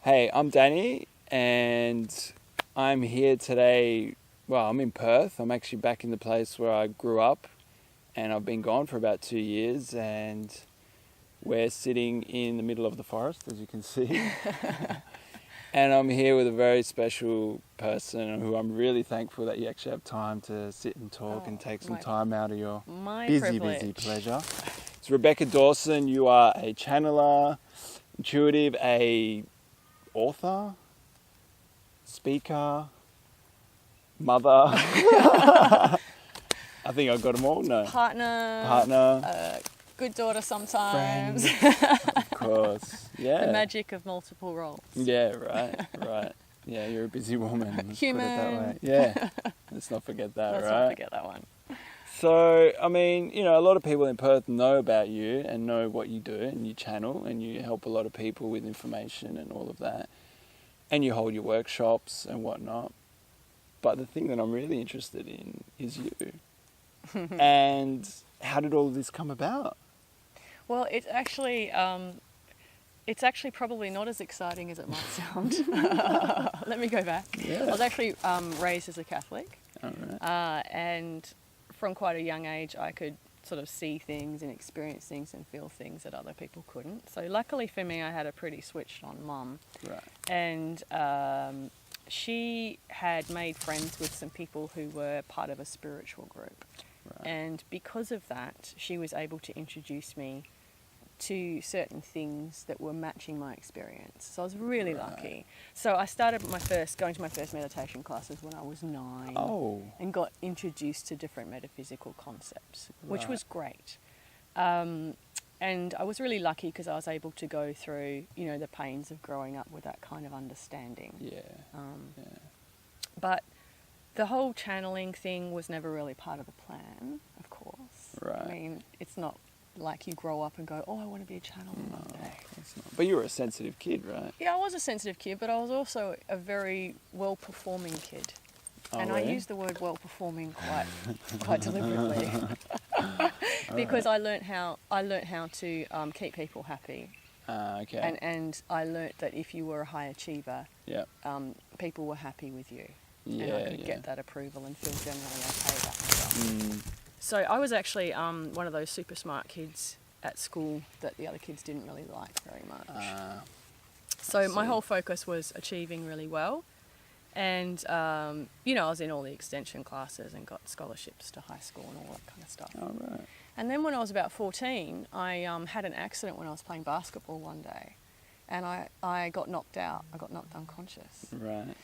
Hey, I'm Danny, and I'm here today. Well, I'm in Perth. I'm actually back in the place where I grew up, and I've been gone for about 2 years, and we're sitting in the middle of the forest, as you can see. And I'm here with a very special person who I'm really thankful that you actually have time to sit and talk and take some time out of your busy pleasure. It's Rebecca Dawson. You are a channeler, intuitive, a author, speaker, mother. I think I got them all. No. Partner. Good daughter sometimes. Of course. Yeah. The magic of multiple roles. Yeah, right. Yeah, you're a busy woman. Let's Human. put it that way. Yeah. Let's not forget that, Let's right? not forget that one. So, I mean, you know, a lot of people in Perth know about you and know what you do, and you channel and you help a lot of people with information and all of that. And you hold your workshops and whatnot. But the thing that I'm really interested in is you. And how did all of this come about? Well, it's actually probably not as exciting as it might sound. Let me go back. Yeah. I was actually raised as a Catholic. All right. And from quite a young age, I could sort of see things and experience things and feel things that other people couldn't. So luckily for me, I had a pretty switched on mum. Right. And she had made friends with some people who were part of a spiritual group. Right. And because of that, she was able to introduce me to certain things that were matching my experience. So I was really lucky. So I started going to my first meditation classes when I was 9. Oh. And got introduced to different metaphysical concepts, which Right. was great. And I was really lucky because I was able to go through, you know, the pains of growing up with that kind of understanding. Yeah. But the whole channeling thing was never really part of the plan, of course. Right. I mean, it's not like you grow up and go, oh, I want to be a channeler one day. It's not. But you were a sensitive kid, right? Yeah, I was a sensitive kid, but I was also a very well-performing kid. Oh, and really? I use the word well-performing quite deliberately. Because I learnt how to keep people happy. Okay. And I learnt that if you were a high achiever, Yeah. people were happy with you. Yeah, and I could get that approval and feel generally okay about myself. So I was actually one of those super smart kids at school that the other kids didn't really like very much. So my whole focus was achieving really well. And, you know, I was in all the extension classes and got scholarships to high school and all that kind of stuff. All right. And then when I was about 14, I had an accident when I was playing basketball one day. And I got knocked out. I got knocked unconscious. Right.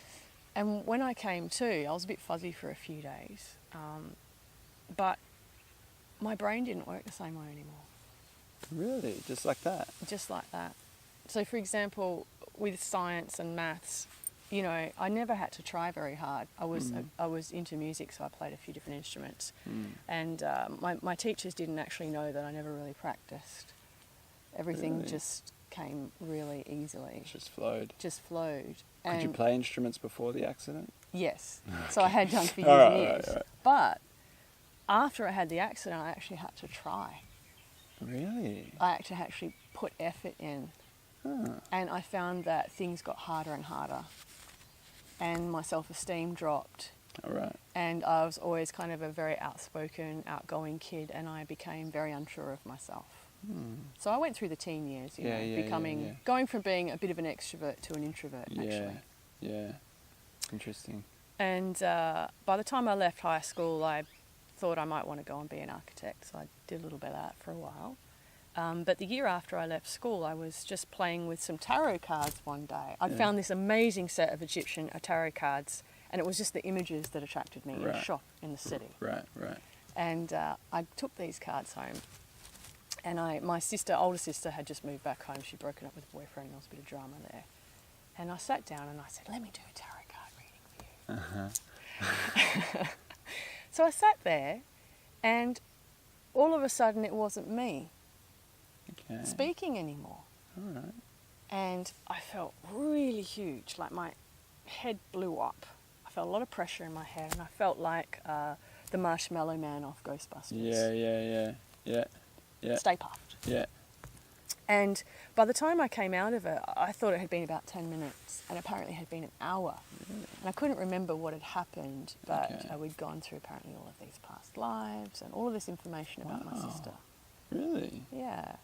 And when I came to, I was a bit fuzzy for a few days. But my brain didn't work the same way anymore. Really? Just like that? Just like that. So, for example, with science and maths, you know, I never had to try very hard. I was into music, so I played a few different instruments. And my teachers didn't actually know that I never really practiced. Everything Really? just came really easily. Just flowed. Just flowed. Could you play instruments before the accident? Yes. So I had done for years and years. All right. But after I had the accident, I actually had to try. Really? I had to actually put effort in. And I found that things got harder and harder. And my self-esteem dropped. All right. And I was always kind of a very outspoken, outgoing kid, and I became very unsure of myself. So I went through the teen years, going from being a bit of an extrovert to an introvert, actually. Yeah. Interesting. And by the time I left high school, I thought I might want to go and be an architect, so I did a little bit of that for a while. But the year after I left school, I was just playing with some tarot cards one day. I found this amazing set of Egyptian tarot cards, and it was just the images that attracted me in a shop in the city. Right. And I took these cards home, and my older sister, had just moved back home. She'd broken up with a boyfriend, and there was a bit of drama there. And I sat down and I said, let me do a tarot card reading for you. So I sat there, and all of a sudden it wasn't me speaking anymore. All right. And I felt really huge, like my head blew up. I felt a lot of pressure in my head, and I felt like the Marshmallow Man off Ghostbusters. Yeah. Stay puffed. Yeah. And by the time I came out of it, I thought it had been about 10 minutes, and apparently it had been an hour. And I couldn't remember what had happened, but we'd gone through apparently all of these past lives and all of this information about my sister. Really? Yeah.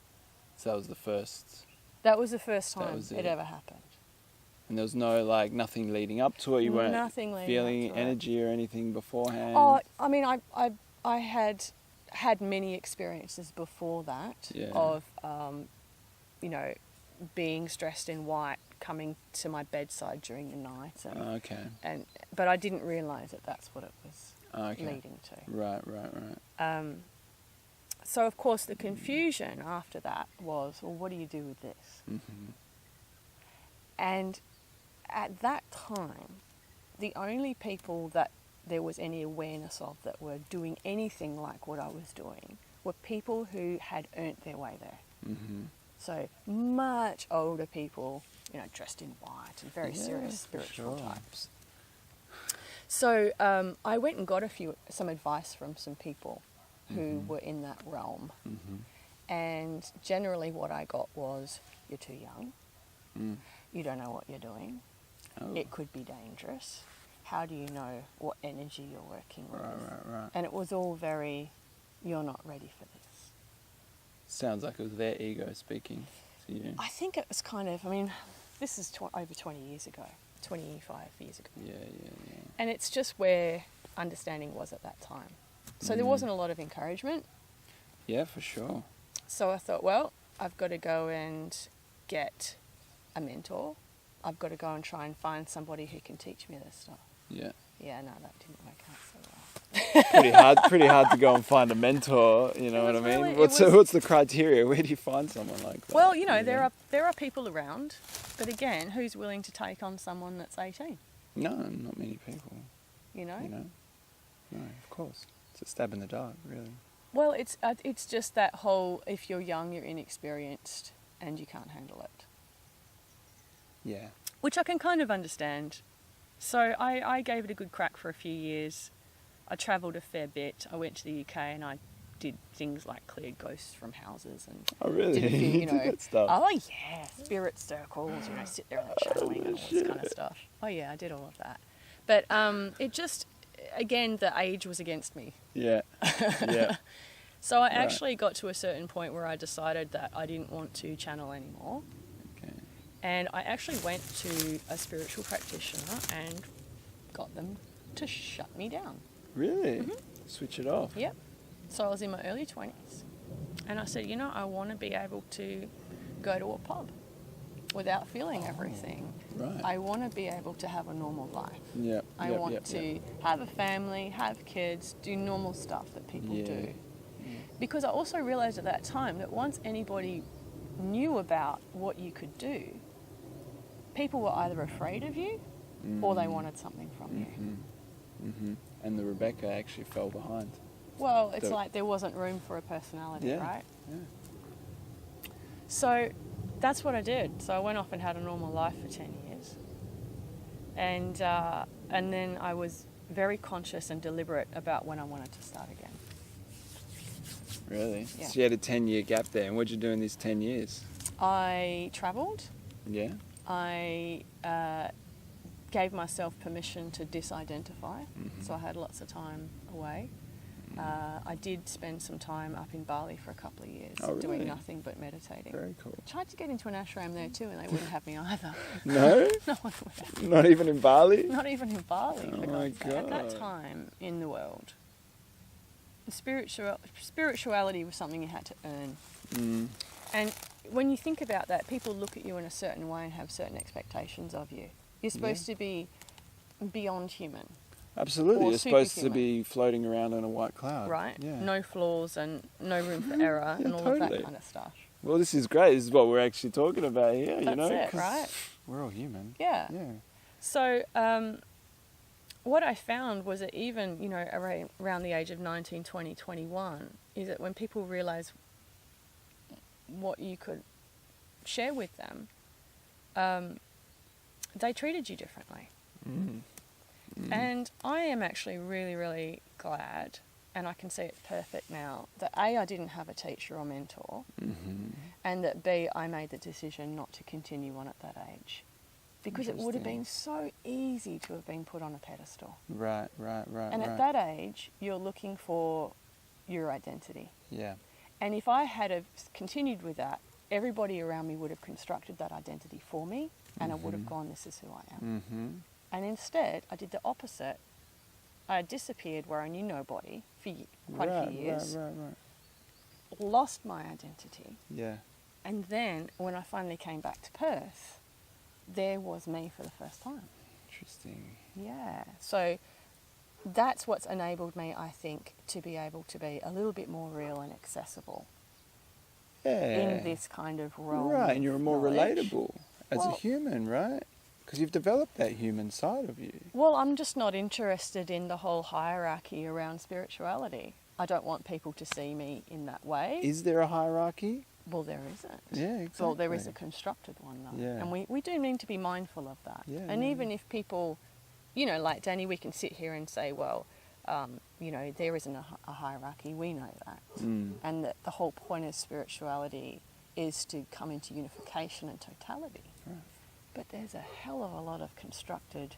So that was the first. That was the first That time was it it. ever happened. And there was no, like, nothing leading up to it? You weren't Nothing leading feeling up to it. energy or anything beforehand? Oh, I mean, I had many experiences before that of, you know, being dressed in white, coming to my bedside during the night. And, but I didn't realise that that's what it was leading to. Right. So, of course, the confusion after that was, well, what do you do with this? Mm-hmm. And at that time, the only people that there was any awareness of that were doing anything like what I was doing were people who had earned their way there. Mm-hmm. So much older people, you know, dressed in white and very serious spiritual sure. types. So I went and got some advice from some people who were in that realm. Mm-hmm. And generally what I got was, you're too young, you don't know what you're doing, it could be dangerous, how do you know what energy you're working with? Right. And it was all very, you're not ready for this. Sounds like it was their ego speaking to you. I think it was kind of, I mean, this is over 20 years ago, 25 years ago. Yeah. And it's just where understanding was at that time. So there wasn't a lot of encouragement. Yeah, for sure. So I thought, well, I've got to go and get a mentor. I've got to go and try and find somebody who can teach me this stuff. Yeah. Yeah, no, that didn't work out so well. Pretty hard to go and find a mentor, you know what I mean? What's the criteria? Where do you find someone like that? Well, you know, there are people around, but again, who's willing to take on someone that's 18? No, not many people. You know? No, of course. It's a stab in the dark, really. Well, it's just that whole, if you're young, you're inexperienced, and you can't handle it. Yeah. Which I can kind of understand. So I gave it a good crack for a few years. I travelled a fair bit. I went to the UK and I did things like cleared ghosts from houses and oh really? did a few, you know, did that stuff? Oh yeah, spirit circles, you know, sit there and channeling and all this kind of stuff. Oh yeah, I did all of that. But it just, again, the age was against me. Yeah. So I actually got to a certain point where I decided that I didn't want to channel anymore. Okay. And I actually went to a spiritual practitioner and got them to shut me down. Really? Switch it off? Yep. So I was in my early 20s. And I said, you know, I want to be able to go to a pub without feeling everything. Right. I want to be able to have a normal life. Yep. I want to have a family, have kids, do normal stuff that people do. Because I also realised at that time that once anybody knew about what you could do, people were either afraid of you or they wanted something from you. And the Rebecca actually fell behind. Well, it's like there wasn't room for a personality, right? Yeah. So that's what I did. So I went off and had a normal life for 10 years. And then I was very conscious and deliberate about when I wanted to start again. Really? Yeah. So you had a 10-year gap there. And what did you do in these 10 years? I travelled. Yeah. I gave myself permission to disidentify. So I had lots of time away. I did spend some time up in Bali for a couple of years doing nothing but meditating. Very cool. Tried to get into an ashram there too and they wouldn't have me either. No? No one would have me. Not even in Bali? Not even in Bali. Oh for my God's sake. At that time in the world, spirituality was something you had to earn. And when you think about that, people look at you in a certain way and have certain expectations of you. You're supposed to be beyond human. Absolutely. Or You're supposed to superhuman. be floating around in a white cloud. Right? Yeah. No flaws and no room for error and all of that kind of stuff. Well, this is great. This is what we're actually talking about here, you know? That's it, right? We're all human. Yeah. Yeah. So what I found was that even, you know, around the age of 19, 20, 21, is that when people realise what you could share with them, they treated you differently. And I am actually really, really glad and I can see it perfect now, that A, I didn't have a teacher or mentor, and that B, I made the decision not to continue on at that age. Because it would have been so easy to have been put on a pedestal. Right. And at that age, you're looking for your identity. Yeah. And if I had have continued with that, everybody around me would have constructed that identity for me, and I would have gone, this is who I am. And instead, I did the opposite. I disappeared where I knew nobody for quite a few years. Right. Lost my identity. Yeah. And then, when I finally came back to Perth, there was me for the first time. Interesting. Yeah. So that's what's enabled me, I think, to be able to be a little bit more real and accessible in this kind of realm. Right, and you're more knowledge. relatable as a human, right? Because you've developed that human side of you. Well, I'm just not interested in the whole hierarchy around spirituality. I don't want people to see me in that way. Is there a hierarchy? Well, there isn't. Yeah, exactly. Well, there is a constructed one, though. Yeah. And we do need to be mindful of that. Yeah, and even if people, like Danny, we can sit here and say, well, there isn't a hierarchy. We know that. And that the whole point of spirituality is to come into unification and totality. Right. But there's a hell of a lot of constructed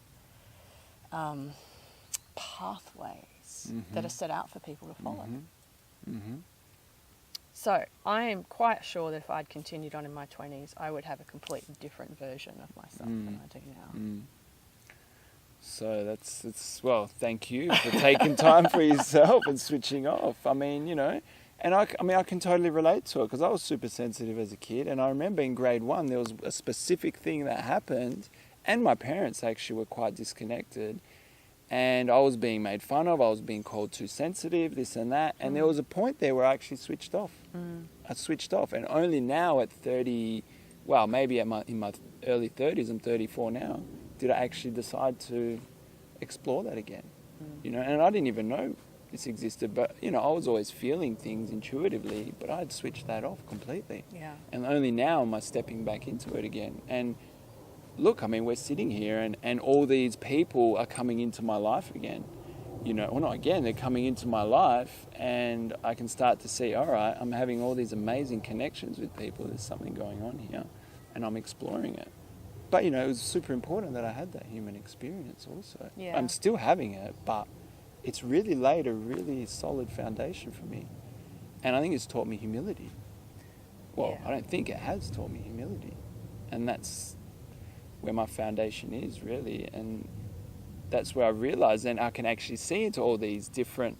pathways that are set out for people to follow. So I am quite sure that if I'd continued on in my 20s, I would have a completely different version of myself than I do now. So well, thank you for taking time for yourself and switching off. I mean, and I can totally relate to it because I was super sensitive as a kid. And I remember in grade 1, there was a specific thing that happened and my parents actually were quite disconnected. And I was being made fun of, I was being called too sensitive, this and that. And there was a point there where I actually switched off. I switched off. And only now at 30, well, maybe in my early 30s, I'm 34 now, did I actually decide to explore that again. And I didn't even know this existed, but, I was always feeling things intuitively, but I'd switched that off completely. Yeah. And only now am I stepping back into it again. And look, I mean, we're sitting here and all these people are coming into my life again. Well, not again, they're coming into my life and I can start to see, all right, I'm having all these amazing connections with people. There's something going on here and I'm exploring it. But, it was super important that I had that human experience also. Yeah. I'm still having it, but it's really laid a really solid foundation for me. And I think it's taught me humility. Well, Yeah. I don't think it has taught me humility. And that's where my foundation is, really. And that's where I realized then I can actually see into all these different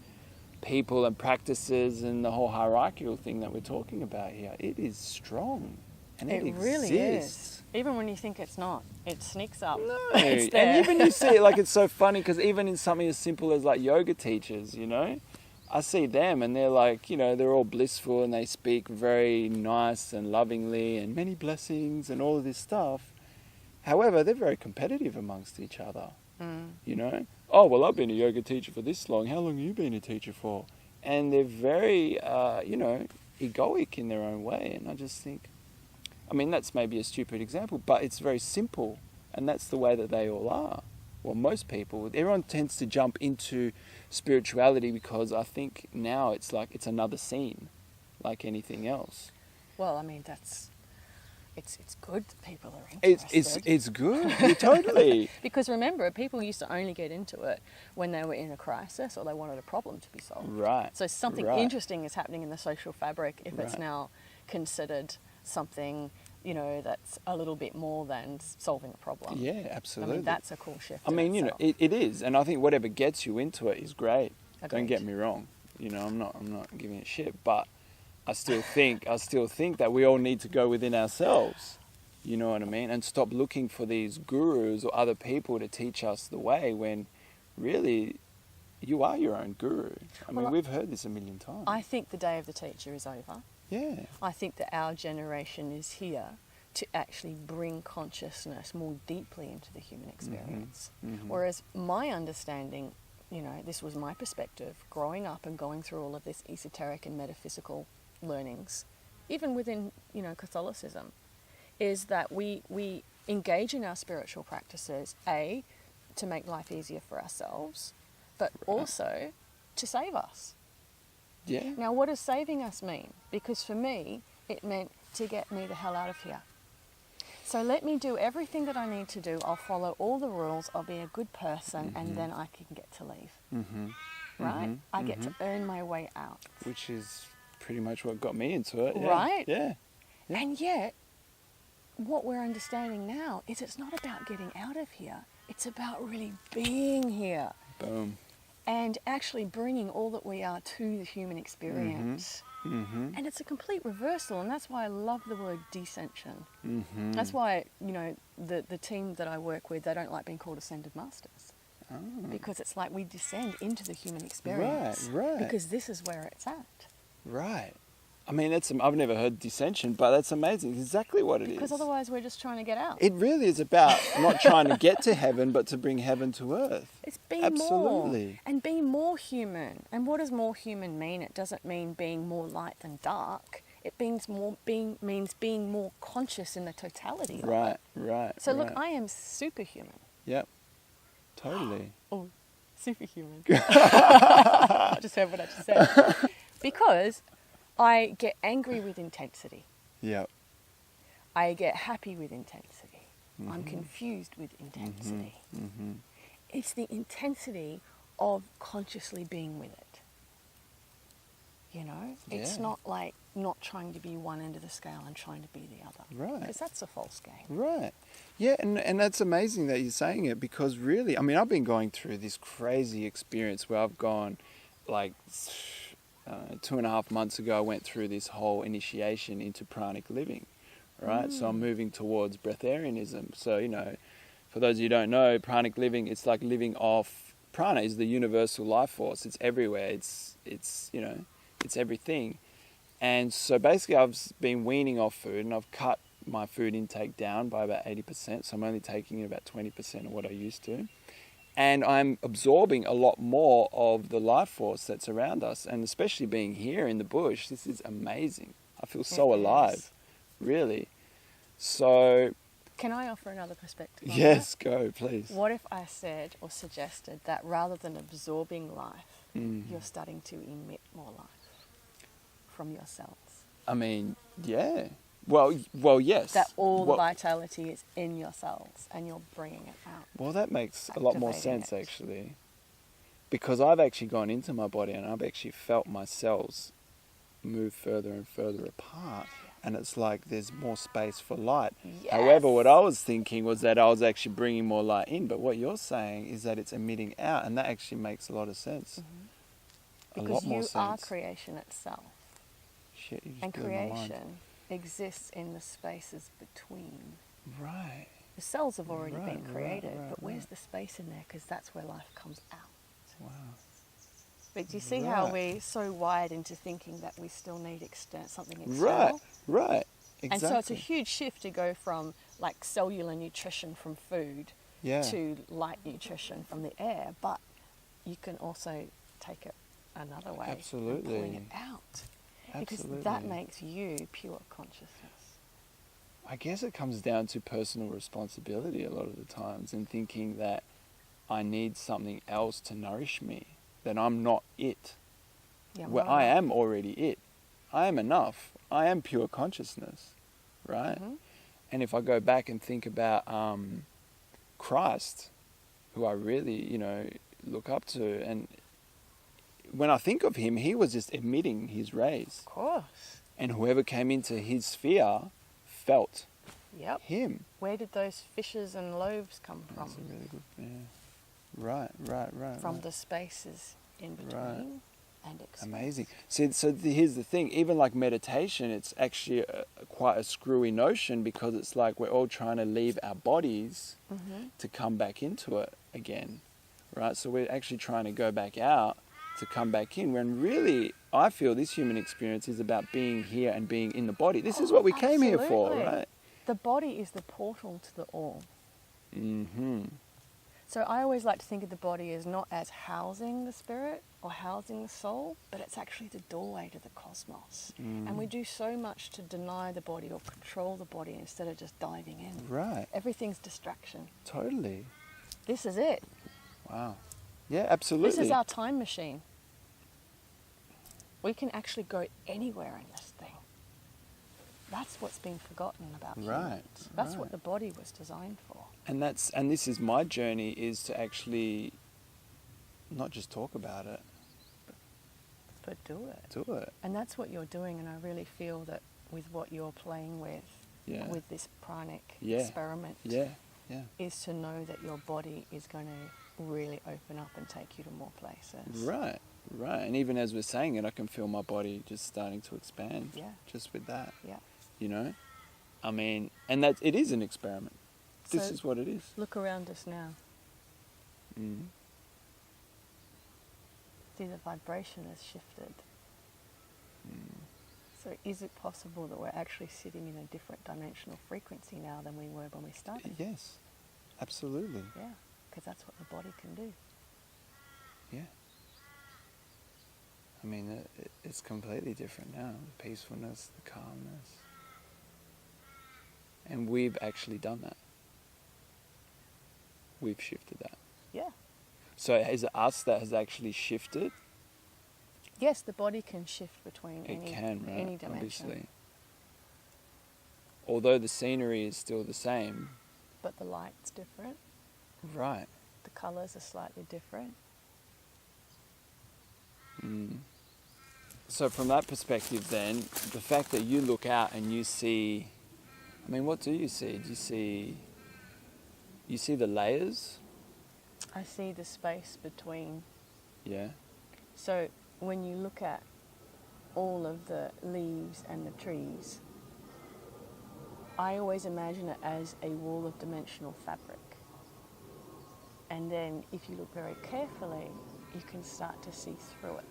people and practices and the whole hierarchical thing that we're talking about here. It is strong. And it really exists. is. Even when you think it's not, it sneaks up. No, It's there. and even you see it, like, it's so funny because even in something as simple as like yoga teachers, I see them and they're like, they're all blissful and they speak very nice and lovingly and many blessings and all of this stuff. However, they're very competitive amongst each other. Oh, well, I've been a yoga teacher for this long. How long have you been a teacher for? And they're very, egoic in their own way. And I just think, I mean, that's maybe a stupid example, but it's very simple. And that's the way that they all are. Well, most people, everyone tends to jump into spirituality because I think now it's like it's another scene, like anything else. Well, I mean, it's good that people are interested. It's good, totally. Because remember, people used to only get into it when they were in a crisis or they wanted a problem to be solved. Right. So something interesting is happening in the social fabric if it's Right. now considered something, that's a little bit more than solving a problem. Yeah, absolutely. I mean, that's a cool shift. I mean, it is, and I think whatever gets you into it is great. Agreed. Don't get me wrong. I'm not giving it shit, but I still think that we all need to go within ourselves. You know what I mean? And stop looking for these gurus or other people to teach us the way when really you are your own guru. I mean, we've heard this a million times. I think the day of the teacher is over. Yeah. I think that our generation is here to actually bring consciousness more deeply into the human experience. Whereas my understanding, this was my perspective, growing up and going through all of this esoteric and metaphysical learnings, even within, Catholicism, is that we engage in our spiritual practices, A, to make life easier for ourselves, but also to save us. Yeah. Now, what does saving us mean? Because for me, it meant to get me the hell out of here. So let me do everything that I need to do. I'll follow all the rules. I'll be a good person, and then I can get to leave. Mm-hmm. Right? Mm-hmm. I get to earn my way out. Which is pretty much what got me into it. Yeah. Right? Yeah. Yeah. And yet, what we're understanding now is it's not about getting out of here. It's about really being here. Boom. And actually bringing all that we are to the human experience. Mm-hmm. And it's a complete reversal, and that's why I love the word descension. Mm-hmm. That's why, you know, the team that I work with, they don't like being called ascended masters. Oh. Because it's like we descend into the human experience. Right. Because this is where it's at. Right. I mean, I've never heard descension, but that's amazing. It's exactly what it is. Because otherwise we're just trying to get out. It really is about not trying to get to heaven, but to bring heaven to earth. It's being Absolutely. more. And being more human. And what does more human mean? It doesn't mean being more light than dark. It means being more conscious in the totality of Right, it. right. So look, right. I am superhuman. Yep. Totally. Oh, superhuman. I just heard what I just said. Because I get angry with intensity. Yep. I get happy with intensity. I'm confused with intensity. Mm-hmm. It's the intensity of consciously being with it. You know? It's Yeah. not like not trying to be one end of the scale and trying to be the other. Right. Because that's a false game. Right. Yeah, and that's amazing that you're saying it, because really, I mean, I've been going through this crazy experience where I've gone, like, 2.5 months ago, I went through this whole initiation into pranic living, right? So I'm moving towards breatharianism. So, you know, for those of you who don't know, pranic living, it's like living off, prana is the universal life force. It's everywhere. It's you know, it's everything. And so basically I've been weaning off food, and I've cut my food intake down by about 80%. So I'm only taking in about 20% of what I used to. And I'm absorbing a lot more of the life force that's around us. And especially being here in the bush, this is amazing. I feel so alive, really. So... Can I offer another perspective on Yes, go, please. that? What if I said or suggested that rather than absorbing life, you're starting to emit more life from your cells? I mean, yeah. Well, yes. That all the vitality is in your cells and you're bringing it out. Well, that makes a lot more Activating sense, it. actually. Because I've actually gone into my body and I've actually felt my cells move further and further apart. And it's like there's more space for light. Yes. However, what I was thinking was that I was actually bringing more light in. But what you're saying is that it's emitting out. And that actually makes a lot of sense. A lot Because more you sense. are creation itself. Shit, you just And blew my mind. creation exists in the spaces between. Right. The cells have already Right, been created, right, but where's right. the space in there? Because that's where life comes out. Wow. But do you see how Right. we're so wired into thinking that we still need something external? Right. Exactly. And so it's a huge shift to go from like cellular nutrition from food yeah. to light nutrition from the air, but you can also take it another way. Absolutely. And pulling it out. Because Absolutely. that makes you pure consciousness. I guess it comes down to personal responsibility a lot of the times, and thinking that I need something else to nourish me, that I'm not it. Yeah, Well, right. I am already it. I am enough. I am pure consciousness, right? Mhm. And if I go back and think about Christ, who I really, you know, look up to, and when I think of him, he was just emitting his rays. Of course. And whoever came into his sphere felt Yep. him. Where did those fishes and loaves come from? That's a really good, yeah. Right. From the spaces in between and expanse. Amazing. See, so here's the thing. Even like meditation, it's actually quite a screwy notion, because it's like we're all trying to leave our bodies to come back into it again, right? So we're actually trying to go back out to come back in, when really I feel this human experience is about being here and being in the body. This is what we came here for, Absolutely. right? The body is the portal to the all. Mm-hmm. So I always like to think of the body as not as housing the spirit or housing the soul, but it's actually the doorway to the cosmos. And we do so much to deny the body or control the body instead of just diving in. Right. Everything's distraction. Totally. This is it. Wow. Yeah, absolutely. This is our time machine. We can actually go anywhere in this thing. That's what's been forgotten about humans. That's what the body was designed for. And this is my journey, is to actually not just talk about it, But do it. do it. And that's what you're doing, and I really feel that with what you're playing with this pranic experiment, is to know that your body is going to really open up and take you to more places. Right. And even as we're saying it, I can feel my body just starting to expand. Yeah. Just with that. Yeah. You know? I mean, and that it is an experiment. This So is what it is. Look around us now. Mm. See, the vibration has shifted. Mm. So is it possible that we're actually sitting in a different dimensional frequency now than we were when we started? Yes. Absolutely. Yeah, because that's what the body can do. Yeah. I mean, it's completely different now. The peacefulness, the calmness. And we've actually done that. We've shifted that. Yeah. So is it us that has actually shifted? Yes, the body can shift between It any can, right? any dimension. Obviously. Although the scenery is still the same. But the light's different. Right. The colours are slightly different. Mm. So from that perspective then, the fact that you look out and you see, I mean, what do you see? Do you see the layers? I see the space between. Yeah. So when you look at all of the leaves and the trees, I always imagine it as a wall of dimensional fabric. And then if you look very carefully, you can start to see through it.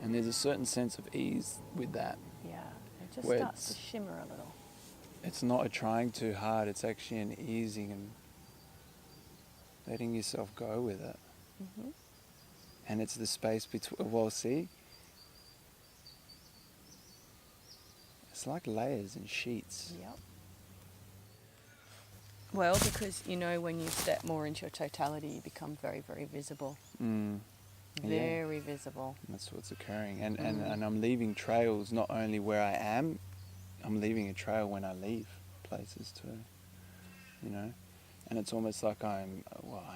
And there's a certain sense of ease with that. Yeah, it just Where starts to it's- shimmer a little. It's not a trying too hard, it's actually an easing and letting yourself go with it. Mm-hmm. And it's the space between, well, see, it's like layers and sheets. Yep. Well, because you know, when you step more into your totality, you become very, very visible. Mm. Very visible. That's what's occurring. And I'm leaving trails not only where I am, I'm leaving a trail when I leave places too, you know? And it's almost like I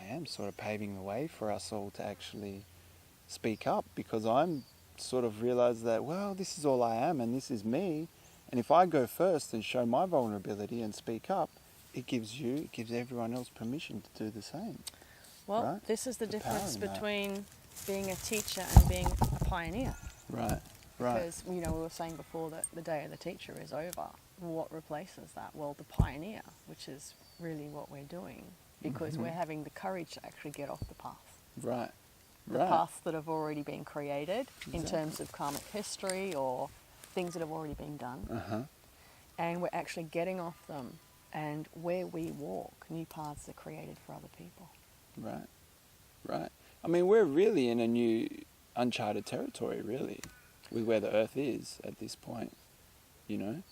am sort of paving the way for us all to actually speak up, because I'm sort of realised that, well, this is all I am and this is me. And if I go first and show my vulnerability and speak up, it gives everyone else permission to do the same. Well, right? this is the The power difference in that. between being a teacher and being a pioneer. Right. Because, you know, we were saying before that the day of the teacher is over. What replaces that? Well, the pioneer, which is really what we're doing, because we're having the courage to actually get off the path. Right. The paths that have already been created in terms of karmic history or things that have already been done. Uh-huh. And we're actually getting off them. And where we walk, new paths are created for other people. Right. I mean, we're really in a new uncharted territory, really, with where the Earth is at this point, you know?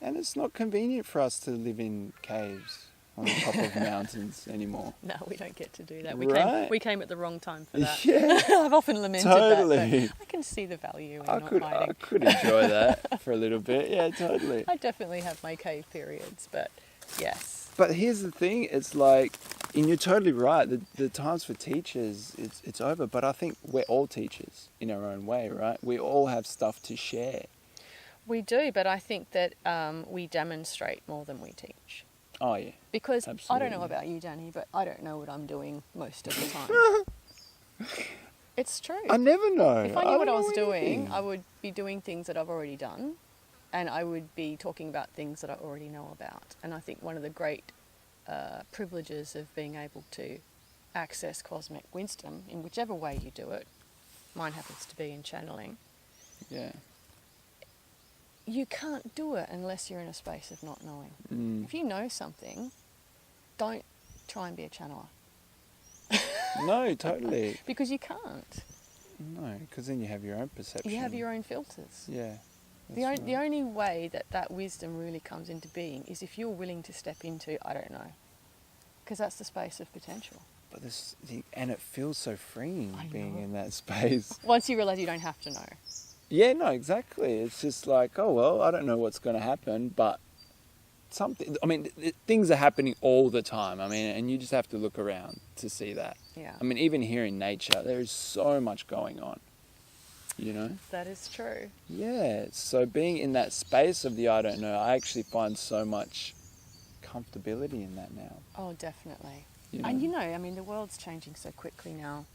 And it's not convenient for us to live in caves on the top of mountains anymore. No, we don't get to do that. We came at the wrong time for that. Yeah. I've often lamented Totally. that, but I can see the value in not hiding. I could enjoy that for a little bit. Yeah, totally. I definitely have my cave periods, but yes. But here's the thing, it's like, and you're totally right, the times for teachers, it's over, but I think we're all teachers in our own way, right? We all have stuff to share. We do, but I think that we demonstrate more than we teach. Oh, yeah. Because Absolutely. I don't know about you, Danny, but I don't know what I'm doing most of the time. It's true. I never know. If I knew what I was don't know doing, anything. I would be doing things that I've already done, and I would be talking about things that I already know about. And I think one of the great privileges of being able to access cosmic wisdom, in whichever way you do it, mine happens to be in channeling, Yeah. you can't do it unless you're in a space of not knowing. Mm. If you know something, don't try and be a channeler. No, totally. Because you can't. No, because then you have your own perception. You have your own filters. Yeah. The only way that wisdom really comes into being is if you're willing to step into, I don't know, because that's the space of potential. But and it feels so freeing I being know. in that space. Once you realise you don't have to know. Yeah, no, exactly. It's just like, oh, well, I don't know what's going to happen, but things are happening all the time. And you just have to look around to see that. Yeah. Even here in nature, there is so much going on, you know? That is true. Yeah, so being in that space of the I don't know, I actually find so much comfortability in that now. Oh, definitely. You know? And the world's changing so quickly now.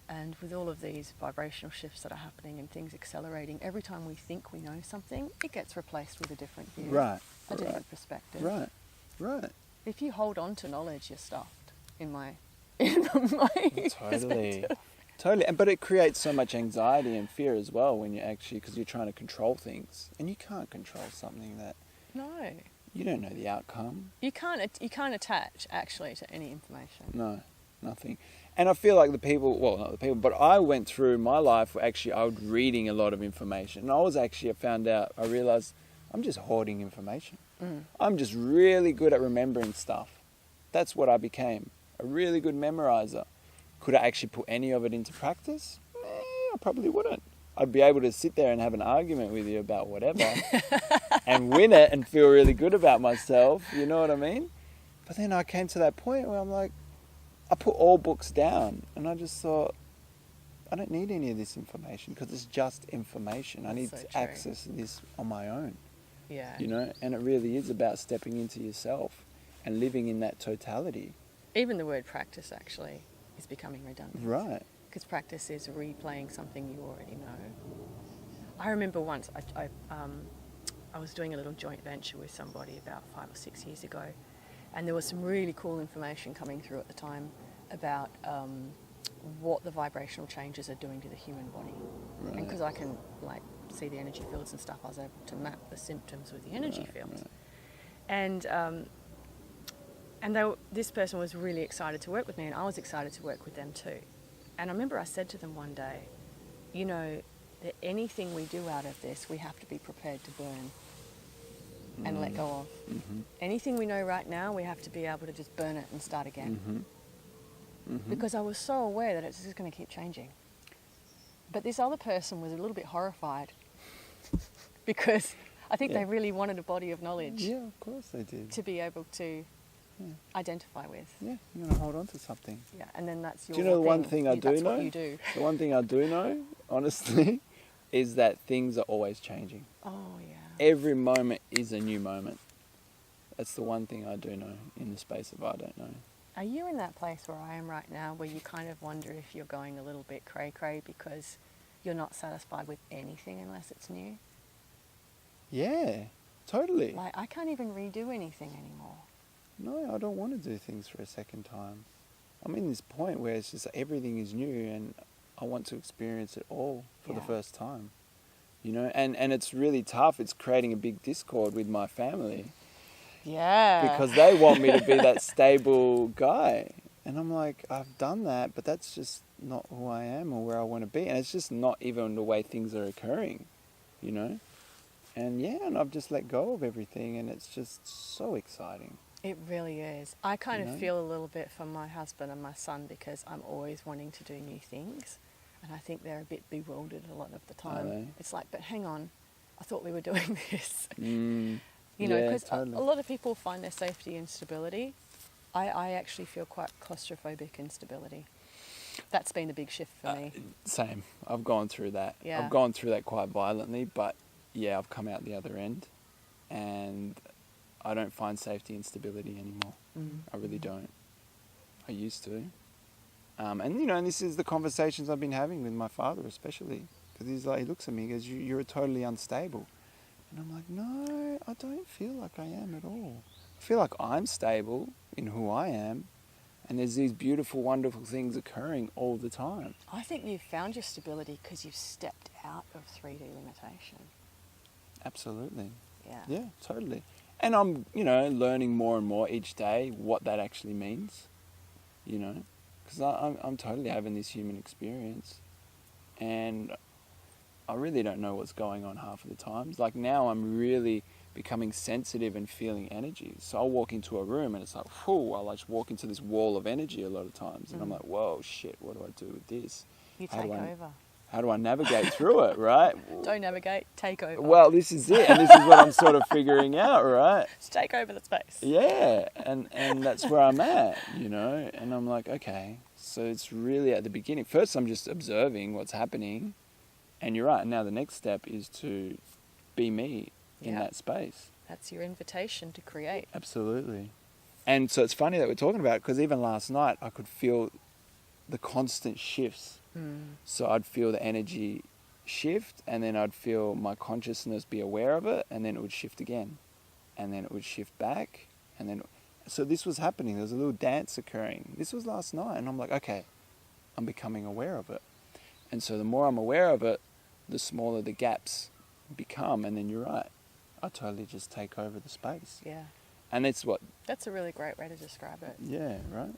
And with all of these vibrational shifts that are happening and things accelerating, every time we think we know something, it gets replaced with a different view. Right. A different perspective. Right. If you hold on to knowledge, you're stuffed, in my perspective. Totally. But it creates so much anxiety and fear as well when because you're trying to control things. And you can't control something that No. you don't know the outcome. You can't attach, actually, to any information. No, nothing. And I feel like not the people, but I went through my life where actually I was reading a lot of information. And I realized I'm just hoarding information. I'm just really good at remembering stuff. That's what I became, a really good memorizer. Could I actually put any of it into practice? I probably wouldn't. I'd be able to sit there and have an argument with you about whatever and win it and feel really good about myself, you know what I mean? But then I came to that point where I'm like, I put all books down and I just thought, I don't need any of this information because it's just information. I need to access this on my own. Yeah. You know, and it really is about stepping into yourself and living in that totality. Even the word practice, actually, is becoming redundant. Right. Because practice is replaying something you already know. I remember once I was doing a little joint venture with somebody about 5 or 6 years ago, and there was some really cool information coming through at the time about what the vibrational changes are doing to the human body. Right. And because I can see the energy fields and stuff, I was able to map the symptoms with the energy fields. Right. And this person was really excited to work with me, and I was excited to work with them too. And I remember I said to them one day, that anything we do out of this, we have to be prepared to burn and let go of. Mm-hmm. Anything we know right now, we have to be able to just burn it and start again. Mm-hmm. Mm-hmm. Because I was so aware that it's just going to keep changing. But this other person was a little bit horrified because I think they really wanted a body of knowledge. Yeah, of course they did. To be able to identify with. Yeah, you're going to hold on to something. Yeah, and then that's your Do you know the one thing I do that's know? What you do. The one thing I do know, honestly, is that things are always changing. Oh, yeah. Every moment is a new moment. That's the one thing I do know in the space of I don't know. Are you in that place where I am right now where you kind of wonder if you're going a little bit cray-cray because you're not satisfied with anything unless it's new? Yeah, totally. I can't even redo anything anymore. No, I don't want to do things for a second time. I'm in this point where it's just everything is new and I want to experience it all for the first time. And it's really tough. It's creating a big discord with my family. Yeah. Because they want me to be that stable guy. And I'm like, I've done that, but that's just not who I am or where I want to be. And it's just not even the way things are occurring, And and I've just let go of everything and it's just so exciting. It really is. I kind of feel a little bit for my husband and my son because I'm always wanting to do new things. And I think they're a bit bewildered a lot of the time. It's like, but hang on, I thought we were doing this. Because totally. A lot of people find their safety in stability. I actually feel quite claustrophobic in stability. That's been the big shift for me. Same. I've gone through that. Yeah. I've gone through that quite violently, but I've come out the other end and I don't find safety and stability anymore. I really don't. I used to. And this is the conversations I've been having with my father especially. Because he looks at me and goes, you're totally unstable. And I'm like, no, I don't feel like I am at all. I feel like I'm stable in who I am. And there's these beautiful, wonderful things occurring all the time. I think you've found your stability because you've stepped out of 3D limitation. Absolutely. Yeah. Yeah, totally. And I'm, learning more and more each day what that actually means, because I'm totally having this human experience and I really don't know what's going on half of the times. Like now I'm really becoming sensitive and feeling energy. So I'll walk into a room and it's like, whew, I'll like walk into this wall of energy a lot of times. And I'm like, whoa, shit, what do I do with this? You take over. How do I navigate through it, right? Don't navigate, take over. Well, this is it. And this is what I'm sort of figuring out, right? Just take over the space. Yeah. And that's where I'm at, you know? And I'm like, okay, so it's really at the beginning. First, I'm just observing what's happening. And you're right. Now the next step is to be me in that space. That's your invitation to create. Absolutely. And so it's funny that we're talking about it, because even last night I could feel the constant shifts. So I'd feel the energy shift, and then I'd feel my consciousness be aware of it, and then it would shift again, and then it would shift back, and then so this was happening. There was a little dance occurring. This was last night, and I'm like, okay, I'm becoming aware of it. And so the more I'm aware of it, the smaller the gaps become. And then you're right, I totally just take over the space. Yeah. And it's what... That's a really great way to describe it. Yeah, right.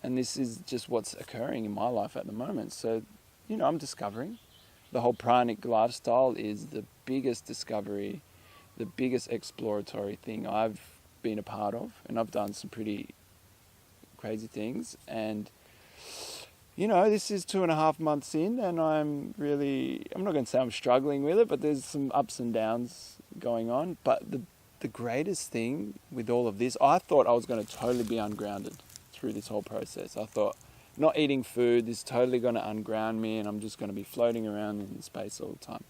And this is just what's occurring in my life at the moment. So, you know, I'm discovering. The whole pranic lifestyle is the biggest discovery, the biggest exploratory thing I've been a part of. And I've done some pretty crazy things. And, you know, this is 2.5 months in, and I'm not going to say I'm struggling with it, but there's some ups and downs going on. But the greatest thing with all of this, I thought I was going to totally be ungrounded through this whole process. I thought not eating food is totally going to unground me, and I'm just going to be floating around in space all the time.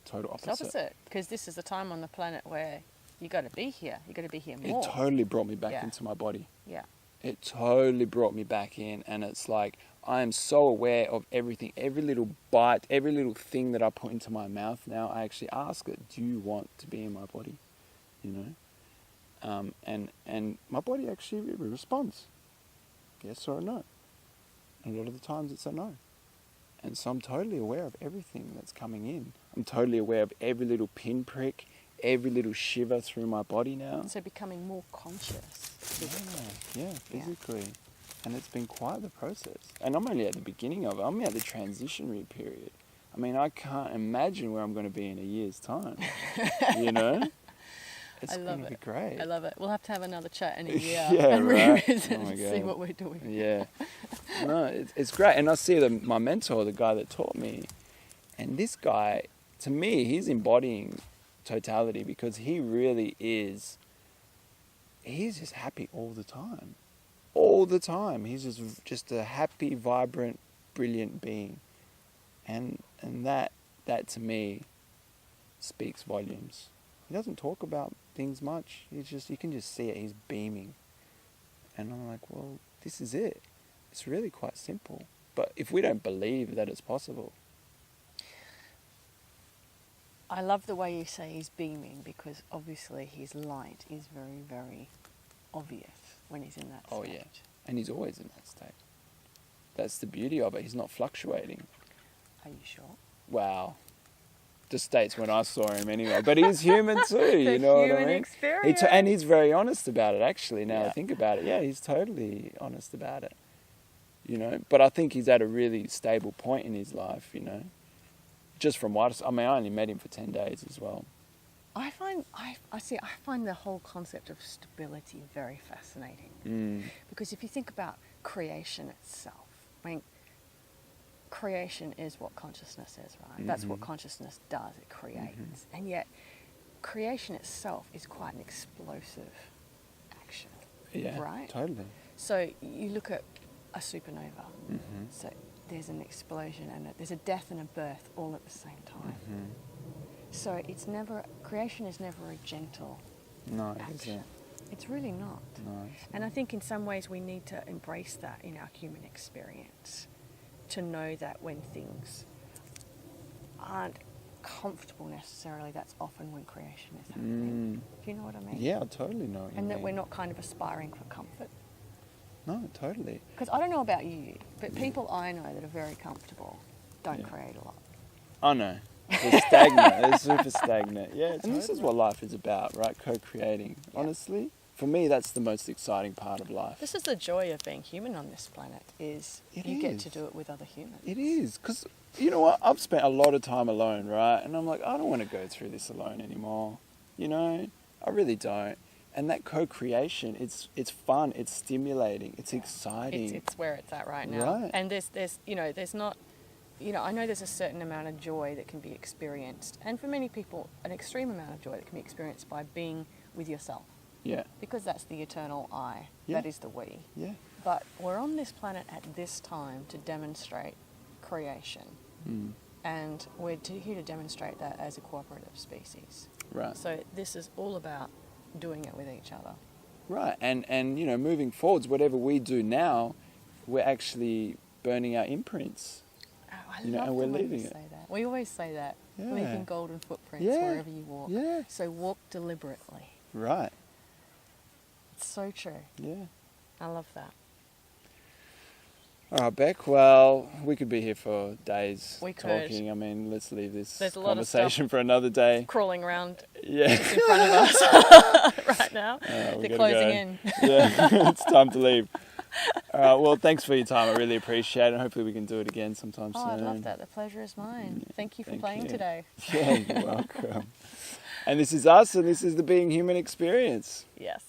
Total opposite. It's opposite, because this is the time on the planet where you got to be here. You got to be here more. It totally brought me back into my body. Yeah. It totally brought me back in, and it's like I am so aware of everything, every little bite, every little thing that I put into my mouth now. I actually ask it, do you want to be in my body? You know? And my body actually responds, yes or no. And a lot of the times it's a no. And so I'm totally aware of everything that's coming in. I'm totally aware of every little pinprick, every little shiver through my body now. So becoming more conscious physically. Yeah, physically. And it's been quite the process. And I'm only at the beginning of it. I'm at the transitionary period. I mean, I can't imagine where I'm going to be in a year's time. You know? It's going to be great. I love it. We'll have to have another chat in a year yeah, and right. revisit and see what we're doing. Yeah. No, it's great. And I see my mentor, the guy that taught me, and this guy, to me, he's embodying totality, because he really is, he's just happy all the time. All the time. He's just a happy, vibrant, brilliant being. And that to me speaks volumes. He doesn't talk about things much. You can just see it. He's beaming. And I'm like, well, this is it. It's really quite simple. But if we don't believe that it's possible. I love the way you say he's beaming, because obviously his light is very, very obvious when he's in that state. Oh, yeah. And he's always in that state. That's the beauty of it. He's not fluctuating. Are you sure? Wow. The states when I saw him anyway. But he's human too, you know what I mean? Experience. And he's very honest about it, actually, now I think about it. Yeah, he's totally honest about it. You know, but I think he's at a really stable point in his life, you know. Just from what I only met him for 10 days as well. I find the whole concept of stability very fascinating. Because if you think about creation itself, I mean, creation is what consciousness is, right? That's what consciousness does, it creates. And yet, creation itself is quite an explosive action. Yeah, right? Totally. So you look at a supernova, so there's an explosion and there's a death and a birth all at the same time. So creation is never a gentle action. It's really not. No, and I think in some ways we need to embrace that in our human experience, to know that when things aren't comfortable necessarily, that's often when creation is happening. Do you know what I mean? Yeah, I totally know what you mean. And that we're not kind of aspiring for comfort. No, totally. Because I don't know about you, but people I know that are very comfortable don't create a lot. Oh no, they're stagnant. They're super stagnant. Yeah, and this is what life is about, right? Co-creating. Yeah. Honestly, for me, that's the most exciting part of life. This is the joy of being human on this planet, is you get to do it with other humans. It is, because you know what? I've spent a lot of time alone, right? And I'm like, I don't want to go through this alone anymore. You know, I really don't. And that co-creation, it's fun, it's stimulating, it's exciting. It's where it's at right now. Right. And there's not, I know there's a certain amount of joy that can be experienced, and for many people, an extreme amount of joy that can be experienced by being with yourself. Yeah. Because that's the eternal I. Yeah. That is the we. Yeah. But we're on this planet at this time to demonstrate creation. And we're here to demonstrate that as a cooperative species. Right. So this is all about doing it with each other. Right. And you know, moving forwards, whatever we do now, we're actually burning our imprints. Oh, I You know, love and we're the way leaving you it. say that. We always say that. Yeah. Leaving golden footprints Yeah. wherever you walk. Yeah. So walk deliberately. Right. It's so true. Yeah. I love that. All right, Beck. Well, we could be here for days We could. talking. I mean, let's leave this There's a lot of conversation for another day. Crawling around Yeah. just in front of us right now. We They're gotta closing go. in. Yeah, it's time to leave. All right, well, thanks for your time. I really appreciate it. Hopefully we can do it again sometime Oh, soon. I'd love that. The pleasure is mine. Thank you for Thank playing you. today. Yeah, you're welcome. And this is us, and this is the Being Human experience. Yes.